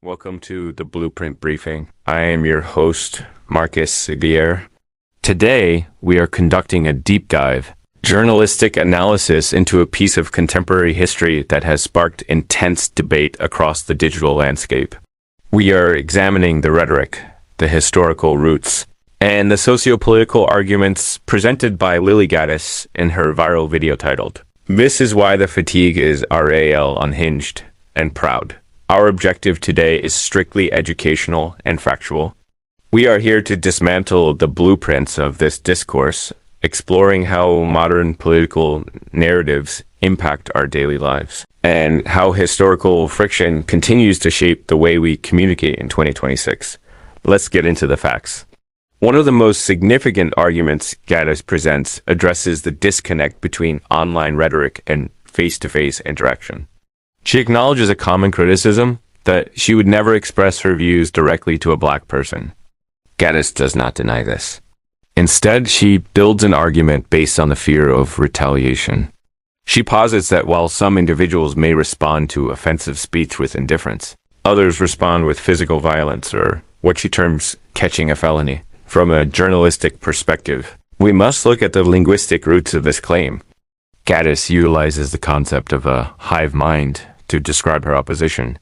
Welcome to the Blueprint Briefing. I am your host, Marcus Seguier. Today, we are conducting a deep dive, journalistic analysis into a piece of contemporary history that has sparked intense debate across the digital landscape. We are examining the rhetoric, the historical roots, and the socio-political arguments presented by Lilly Gaddis in her viral video titled, "This is why the fatigue is RAL unhinged and proud." Our objective today is strictly educational and factual. We are here to dismantle the blueprints of this discourse, exploring how modern political narratives impact our daily lives, and how historical friction continues to shape the way we communicate in 2026. Let's get into the facts. One of the most significant arguments Gaddis presents addresses the disconnect between online rhetoric and face-to-face interaction. She acknowledges a common criticism that she would never express her views directly to a black person. Gaddis does not deny this. Instead, she builds an argument based on the fear of retaliation. She posits that while some individuals may respond to offensive speech with indifference, others respond with physical violence, or what she terms catching a felony. From a journalistic perspective, we must look at the linguistic roots of this claim. Gaddis utilizes the concept of a hive mind to describe her opposition.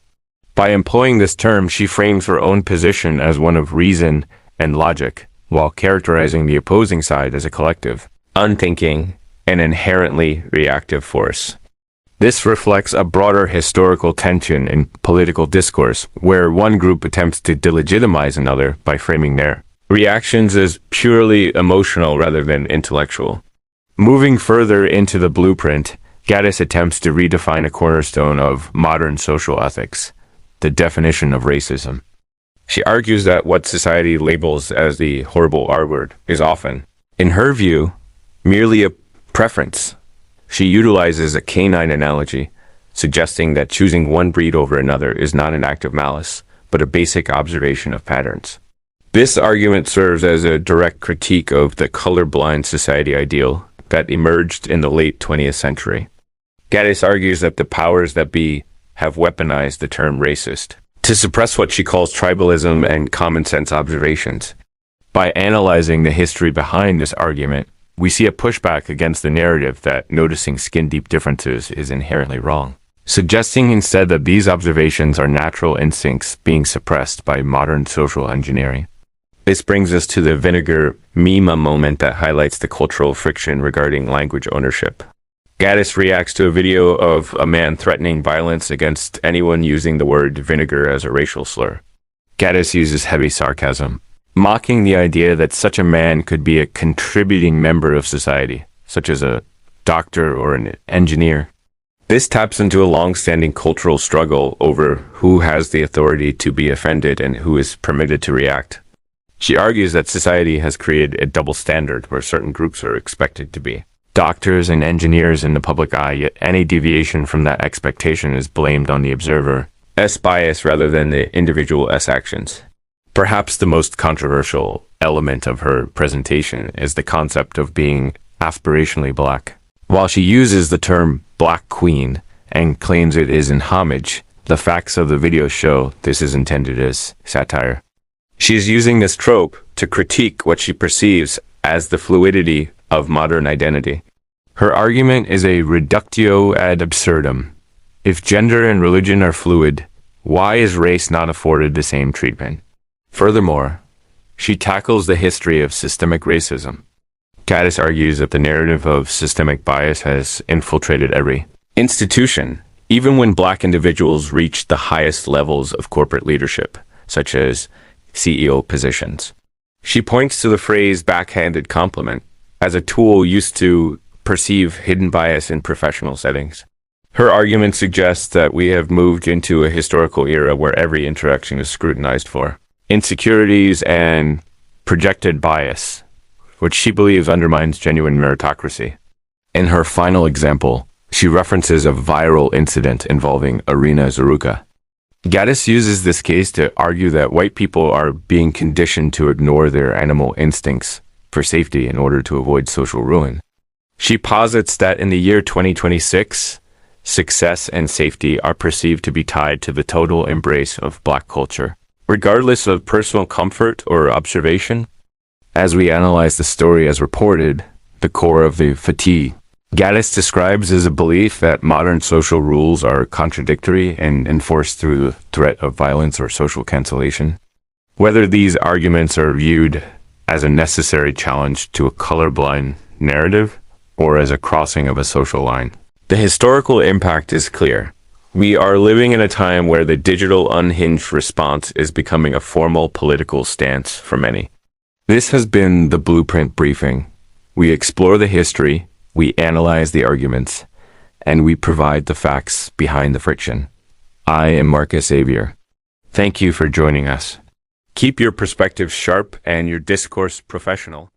By employing this term, she frames her own position as one of reason and logic, while characterizing the opposing side as a collective, unthinking, and inherently reactive force. This reflects a broader historical tension in political discourse, where one group attempts to delegitimize another by framing their reactions as purely emotional rather than intellectual. Moving further into the blueprint, Gaddis attempts to redefine a cornerstone of modern social ethics, the definition of racism. She argues that what society labels as the horrible R word is often, in her view, merely a preference. She utilizes a canine analogy, suggesting that choosing one breed over another is not an act of malice, but a basic observation of patterns. This argument serves as a direct critique of the colorblind society ideal that emerged in the late 20th century. Gaddis argues that the powers that be have weaponized the term racist to suppress what she calls tribalism and common sense observations. By analyzing the history behind this argument, we see a pushback against the narrative that noticing skin-deep differences is inherently wrong, suggesting instead that these observations are natural instincts being suppressed by modern social engineering. This brings us to the vinegar meme moment that highlights the cultural friction regarding language ownership. Gaddis reacts to a video of a man threatening violence against anyone using the word vinegar as a racial slur. Gaddis uses heavy sarcasm, mocking the idea that such a man could be a contributing member of society, such as a doctor or an engineer. This taps into a long-standing cultural struggle over who has the authority to be offended and who is permitted to react. She argues that society has created a double standard where certain groups are expected to be doctors and engineers in the public eye, yet any deviation from that expectation is blamed on the observer S bias rather than the individual S actions. Perhaps the most controversial element of her presentation is the concept of being aspirationally black. While she uses the term Black Queen and claims it is in homage, the facts of the video show this is intended as satire. She is using this trope to critique what she perceives as the fluidity of modern identity. Her argument is a reductio ad absurdum. If gender and religion are fluid, why is race not afforded the same treatment? Furthermore, she tackles the history of systemic racism. Gaddis argues that the narrative of systemic bias has infiltrated every institution, even when black individuals reach the highest levels of corporate leadership, such as CEO positions. She points to the phrase backhanded compliment as a tool used to perceive hidden bias in professional settings. Her argument suggests that we have moved into a historical era where every interaction is scrutinized for insecurities and projected bias, which she believes undermines genuine meritocracy. In her final example, she references a viral incident involving Irina Zaruka. Gaddis uses this case to argue that white people are being conditioned to ignore their animal instincts for safety in order to avoid social ruin. She posits that in the year 2026, success, and safety are perceived to be tied to the total embrace of Black culture, regardless of personal comfort or observation. As we analyze the story as reported, the core of the fatigue Gaddis describes as a belief that modern social rules are contradictory and enforced through the threat of violence or social cancellation. Whether these arguments are viewed as a necessary challenge to a colorblind narrative or as a crossing of a social line, the historical impact is clear. We are living in a time where the digital unhinged response is becoming a formal political stance for many. This has been the Blueprint Briefing. We explore the history, we analyze the arguments, and we provide the facts behind the friction. I am Marcus Xavier. Thank you for joining us. Keep your perspective sharp and your discourse professional.